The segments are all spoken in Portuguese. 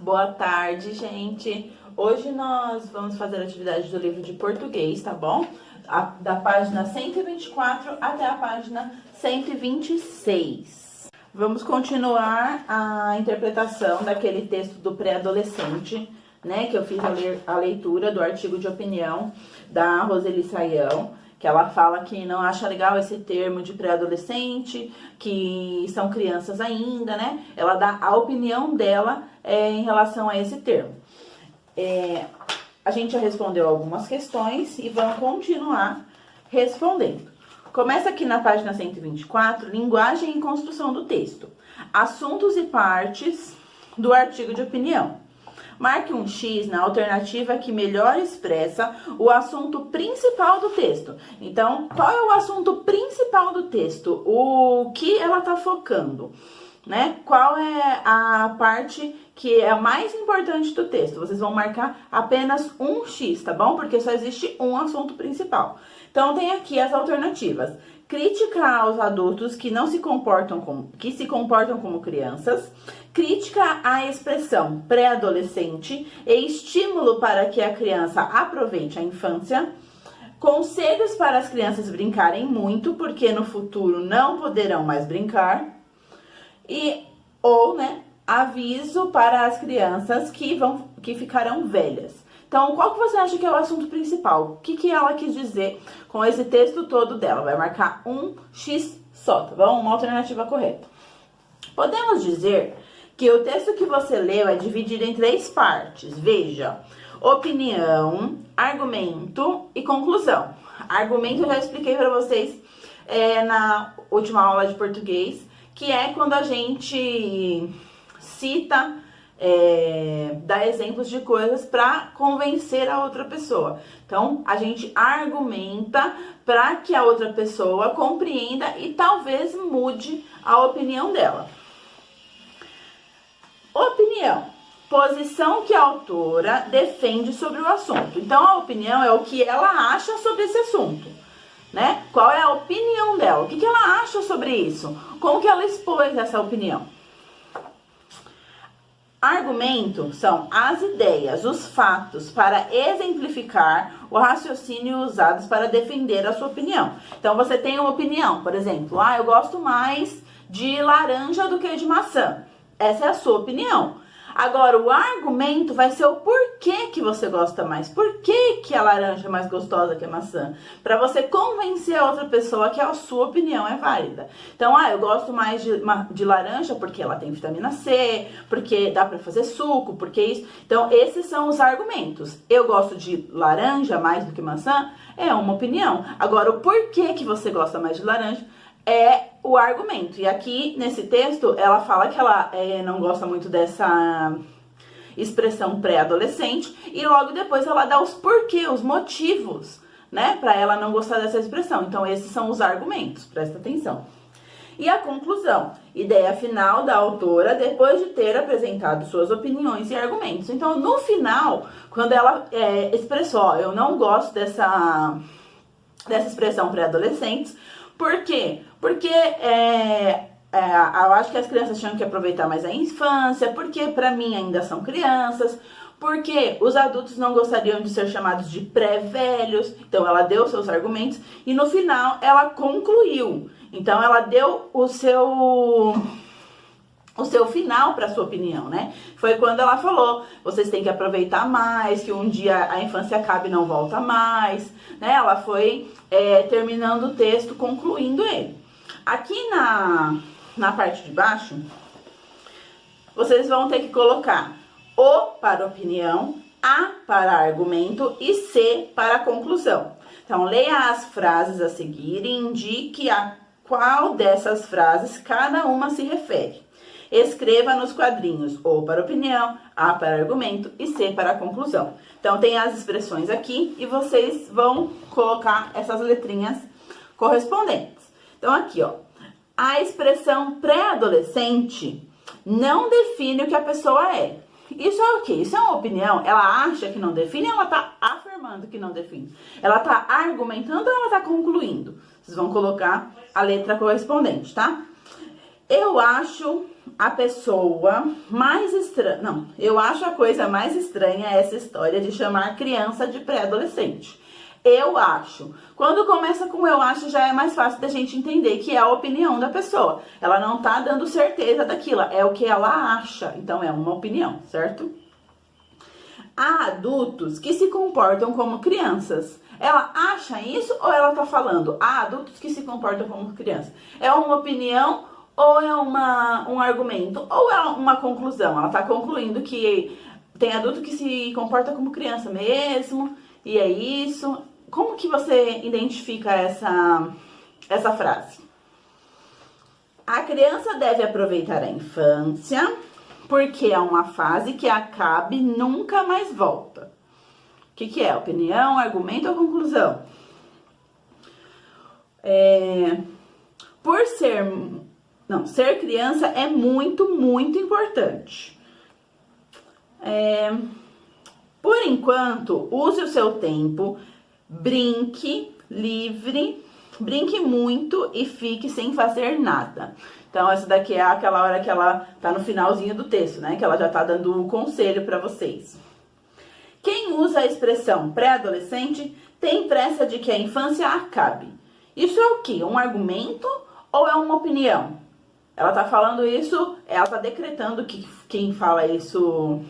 Boa tarde, gente. Hoje nós vamos fazer a atividade do livro de português, tá bom? Da página 124 até a página 126. Vamos continuar a interpretação daquele texto do pré-adolescente, né? Que eu fiz a leitura do artigo de opinião da Roseli Saião, que ela fala que não acha legal esse termo de pré-adolescente, que são crianças ainda, né? Ela dá a opinião dela em relação a esse termo. A gente já respondeu algumas questões e vamos continuar respondendo. Começa aqui na página 124, linguagem e construção do texto. Assuntos e partes do artigo de opinião. Marque um X na alternativa que melhor expressa o assunto principal do texto. Então, qual é o assunto principal do texto? O que ela está focando, né? Qual é a parte que é a mais importante do texto? Vocês vão marcar apenas um X, tá bom? Porque só existe um assunto principal. Então, tem aqui as alternativas. Crítica aos adultos que se comportam como crianças. Crítica à expressão pré-adolescente e estímulo para que a criança aproveite a infância. Conselhos para as crianças brincarem muito, porque no futuro não poderão mais brincar. Aviso para as crianças que ficarão velhas. Então, qual que você acha que é o assunto principal? O que ela quis dizer com esse texto todo dela? Vai marcar um X só, tá bom? Uma alternativa correta. Podemos dizer que o texto que você leu é dividido em 3 partes. Veja, opinião, argumento e conclusão. Argumento eu já expliquei para vocês na última aula de português, que é quando a gente cita, dá exemplos de coisas para convencer a outra pessoa. Então, a gente argumenta para que a outra pessoa compreenda e talvez mude a opinião dela. Opinião. Posição que a autora defende sobre o assunto. Então, a opinião é o que ela acha sobre esse assunto, né? Qual é a opinião dela? O que ela acha sobre isso? Como que ela expôs essa opinião? Argumento são as ideias, os fatos para exemplificar o raciocínio usados para defender a sua opinião. Então, você tem uma opinião, por exemplo, eu gosto mais de laranja do que de maçã. Essa é a sua opinião. Agora, o argumento vai ser o porquê que você gosta mais. Por que a laranja é mais gostosa que a maçã? Para você convencer a outra pessoa que a sua opinião é válida. Então, eu gosto mais de laranja porque ela tem vitamina C, porque dá para fazer suco, porque isso. Então, esses são os argumentos. Eu gosto de laranja mais do que maçã, é uma opinião. Agora, o porquê que você gosta mais de laranja é o argumento. E aqui, nesse texto, ela fala que ela não gosta muito dessa expressão pré-adolescente e logo depois ela dá os porquês, os motivos, né, para ela não gostar dessa expressão. Então, esses são os argumentos, presta atenção. E a conclusão, ideia final da autora depois de ter apresentado suas opiniões e argumentos. Então, no final, quando ela expressou, eu não gosto dessa expressão pré-adolescentes. Por quê? Porque eu acho que as crianças tinham que aproveitar mais a infância, porque para mim ainda são crianças, porque os adultos não gostariam de ser chamados de pré-velhos. Então, ela deu seus argumentos e no final ela concluiu. Então, ela deu o seu final para sua opinião, né? Foi quando ela falou, vocês têm que aproveitar mais, que um dia a infância acabe e não volta mais, né? Ela foi terminando o texto, concluindo ele. Aqui na parte de baixo, vocês vão ter que colocar O para opinião, A para argumento e C para conclusão. Então, leia as frases a seguir e indique a qual dessas frases cada uma se refere. Escreva nos quadrinhos O para opinião, A para argumento e C para conclusão. Então, tem as expressões aqui e vocês vão colocar essas letrinhas correspondentes. Então, aqui, a expressão pré-adolescente não define o que a pessoa é. Isso é o quê? Isso é uma opinião? Ela acha que não define ou ela está afirmando que não define? Ela está argumentando ou ela está concluindo? Vocês vão colocar a letra correspondente, tá? Eu acho a pessoa mais estranha... Não, eu acho a coisa mais estranha essa história de chamar criança de pré-adolescente. Eu acho. Quando começa com eu acho, já é mais fácil da gente entender que é a opinião da pessoa. Ela não tá dando certeza daquilo, é o que ela acha. Então, é uma opinião, certo? Há adultos que se comportam como crianças. Ela acha isso ou ela tá falando? Há adultos que se comportam como crianças. É uma opinião ou é um argumento? Ou é uma conclusão? Ela tá concluindo que tem adulto que se comporta como criança mesmo, e é isso. Como que você identifica essa frase? A criança deve aproveitar a infância, porque é uma fase que acaba e nunca mais volta. O que é? Opinião, argumento ou conclusão? Ser criança é muito, muito importante. Por enquanto, use o seu tempo, brinque livre, brinque muito e fique sem fazer nada. Então, essa daqui é aquela hora que ela tá no finalzinho do texto, né? Que ela já tá dando um conselho para vocês. Quem usa a expressão pré-adolescente tem pressa de que a infância acabe. Isso é o quê? Um argumento ou é uma opinião? Ela tá falando isso, ela tá decretando que quem fala isso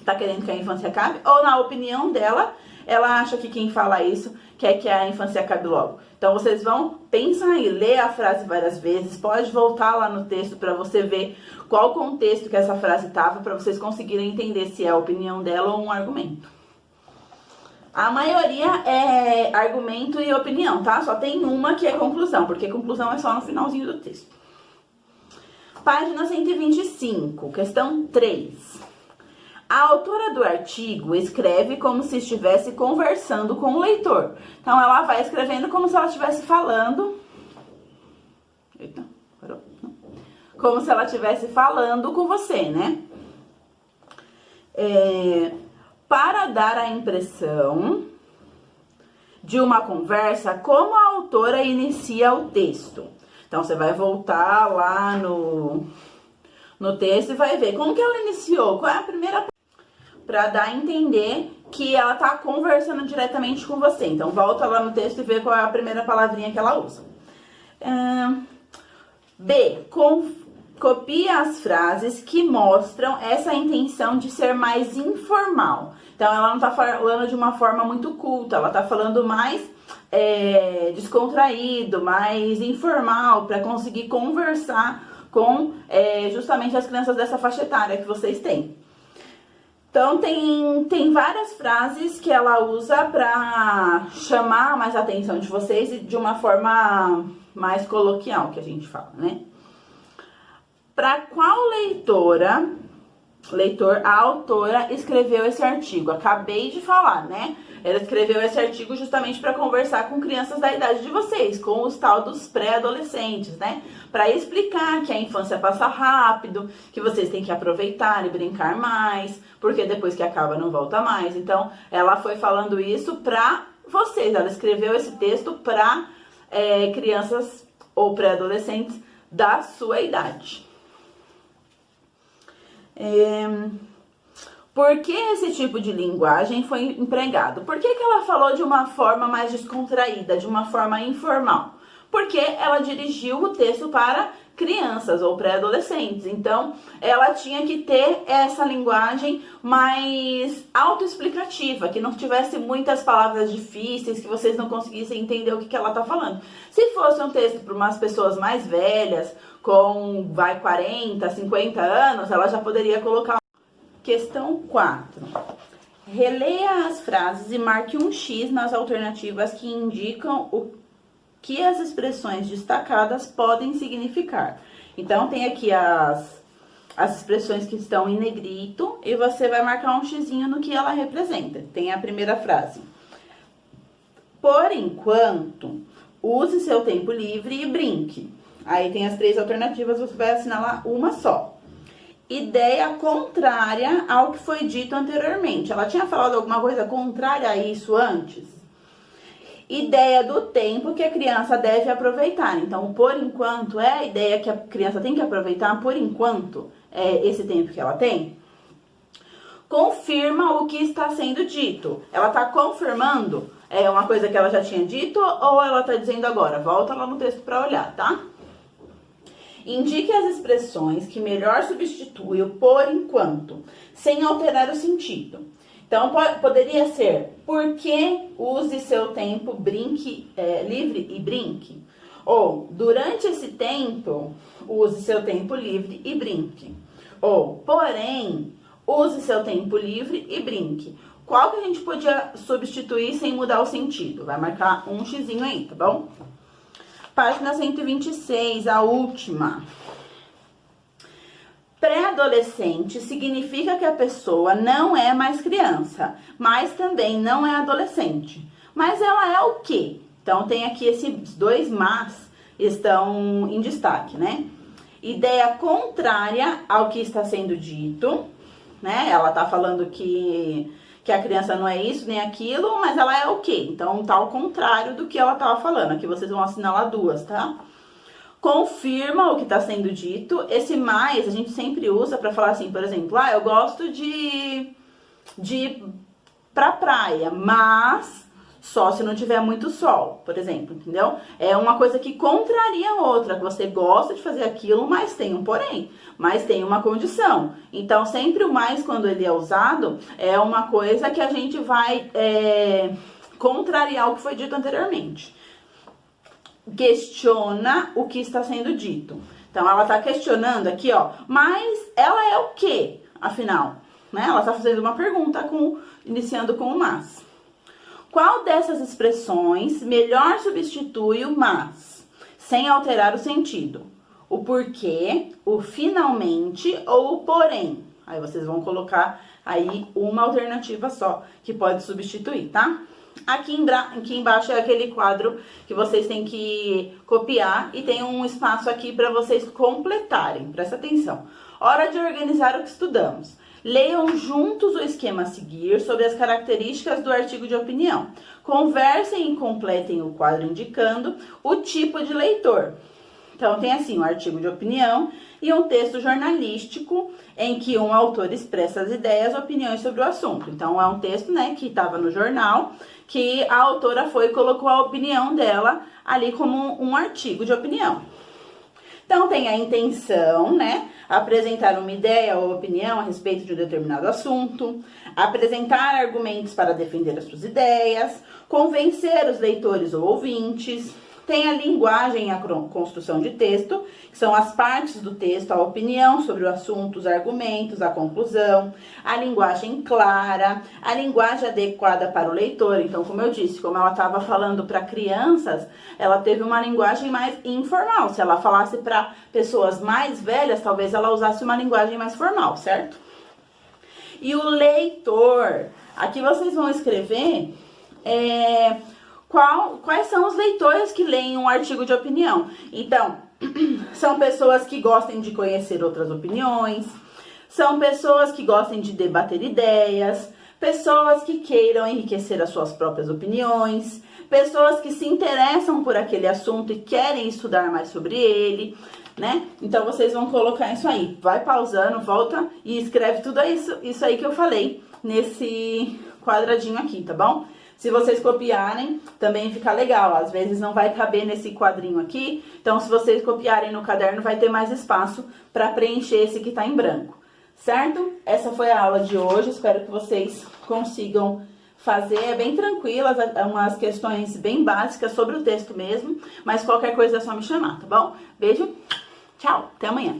tá querendo que a infância acabe? Ou na opinião dela, ela acha que quem fala isso quer que a infância acabe logo? Então, vocês vão, pensar aí, ler a frase várias vezes, pode voltar lá no texto para você ver qual contexto que essa frase tava, para vocês conseguirem entender se é a opinião dela ou um argumento. A maioria é argumento e opinião, tá? Só tem uma que é conclusão, porque conclusão é só no finalzinho do texto. Página 125, questão 3. A autora do artigo escreve como se estivesse conversando com o leitor. Então, ela vai escrevendo como se ela estivesse falando... Eita, parou. Como se ela estivesse falando com você, né? Para dar a impressão de uma conversa, como a autora inicia o texto. Então, você vai voltar lá no texto e vai ver como que ela iniciou, qual é a primeira... Para dar a entender que ela tá conversando diretamente com você. Então, volta lá no texto e vê qual é a primeira palavrinha que ela usa. B. Copia as frases que mostram essa intenção de ser mais informal. Então, ela não tá falando de uma forma muito culta, ela tá falando mais descontraído, mais informal, para conseguir conversar com justamente as crianças dessa faixa etária que vocês têm. Então, tem várias frases que ela usa para chamar mais a atenção de vocês e de uma forma mais coloquial, que a gente fala, né? Para qual leitor, a autora escreveu esse artigo? Acabei de falar, né? Ela escreveu esse artigo justamente para conversar com crianças da idade de vocês, com os tal dos pré-adolescentes, né? Para explicar que a infância passa rápido, que vocês têm que aproveitar e brincar mais, porque depois que acaba não volta mais. Então, ela foi falando isso para vocês. Ela escreveu esse texto para crianças ou pré-adolescentes da sua idade. Por que esse tipo de linguagem foi empregado? Por que ela falou de uma forma mais descontraída, de uma forma informal? Porque ela dirigiu o texto para crianças ou pré-adolescentes. Então, ela tinha que ter essa linguagem mais autoexplicativa, que não tivesse muitas palavras difíceis, que vocês não conseguissem entender o que ela está falando. Se fosse um texto para umas pessoas mais velhas, com 40, 50 anos, ela já poderia colocar... Questão 4. Releia as frases e marque um X nas alternativas que indicam o que as expressões destacadas podem significar. Então, tem aqui as expressões que estão em negrito e você vai marcar um xizinho no que ela representa. Tem a primeira frase. Por enquanto, use seu tempo livre e brinque. Aí tem as 3 alternativas, você vai assinalar uma só. Ideia contrária ao que foi dito anteriormente. Ela tinha falado alguma coisa contrária a isso antes? Ideia do tempo que a criança deve aproveitar. Então, por enquanto, é a ideia que a criança tem que aproveitar por enquanto, é esse tempo que ela tem. Confirma o que está sendo dito. Ela está confirmando uma coisa que ela já tinha dito ou ela está dizendo agora? Volta lá no texto para olhar, tá? Indique as expressões que melhor substituem o por enquanto, sem alterar o sentido. Então, poderia ser, por que use seu tempo, brinque, livre e brinque? Ou, durante esse tempo, use seu tempo livre e brinque. Ou, porém, use seu tempo livre e brinque. Qual que a gente podia substituir sem mudar o sentido? Vai marcar um xizinho aí, tá bom? Página 126, a última. Pré-adolescente significa que a pessoa não é mais criança, mas também não é adolescente. Mas ela é o quê? Então, tem aqui esses dois mas estão em destaque, né? Ideia contrária ao que está sendo dito, né? Ela tá falando que a criança não é isso nem aquilo, mas ela é o quê? Então, tá ao contrário do que ela tava falando. Aqui vocês vão assinalar duas, tá? Confirma o que está sendo dito. Esse mais a gente sempre usa para falar assim, por exemplo, eu gosto de ir pra praia, mas só se não tiver muito sol, por exemplo, entendeu? É uma coisa que contraria a outra, que você gosta de fazer aquilo, mas tem um porém, mas tem uma condição. Então, sempre o mais, quando ele é usado, é uma coisa que a gente vai contrariar o que foi dito anteriormente. Questiona o que está sendo dito. Então, ela está questionando aqui, ó, mas ela é o quê, afinal? Né? Ela está fazendo uma pergunta, iniciando com o mas. Qual dessas expressões melhor substitui o mas, sem alterar o sentido? O porquê, o finalmente ou o porém? Aí vocês vão colocar aí uma alternativa só que pode substituir, tá? Aqui embaixo é aquele quadro que vocês têm que copiar e tem um espaço aqui para vocês completarem. Presta atenção. Hora de organizar o que estudamos. Leiam juntos o esquema a seguir sobre as características do artigo de opinião. Conversem e completem o quadro indicando o tipo de leitor. Então, tem assim, um artigo de opinião e um texto jornalístico em que um autor expressa as ideias, opiniões sobre o assunto. Então, é um texto, né, que estava no jornal, que a autora foi e colocou a opinião dela ali como um artigo de opinião. Então, tem a intenção, né, apresentar uma ideia ou opinião a respeito de um determinado assunto, apresentar argumentos para defender as suas ideias, convencer os leitores ou ouvintes. Tem a linguagem e a construção de texto, que são as partes do texto, a opinião sobre o assunto, os argumentos, a conclusão, a linguagem clara, a linguagem adequada para o leitor. Então, como eu disse, como ela estava falando para crianças, ela teve uma linguagem mais informal. Se ela falasse para pessoas mais velhas, talvez ela usasse uma linguagem mais formal, certo? E o leitor, aqui vocês vão escrever... Quais são os leitores que leem um artigo de opinião? Então, são pessoas que gostem de conhecer outras opiniões, são pessoas que gostem de debater ideias, pessoas que queiram enriquecer as suas próprias opiniões, pessoas que se interessam por aquele assunto e querem estudar mais sobre ele, né? Então, vocês vão colocar isso aí. Vai pausando, volta e escreve tudo isso aí que eu falei nesse quadradinho aqui, tá bom? Se vocês copiarem, também fica legal. Às vezes não vai caber nesse quadrinho aqui. Então, se vocês copiarem no caderno, vai ter mais espaço para preencher esse que tá em branco. Certo? Essa foi a aula de hoje. Espero que vocês consigam fazer. É bem tranquila, umas questões bem básicas sobre o texto mesmo. Mas qualquer coisa é só me chamar, tá bom? Beijo, tchau, até amanhã.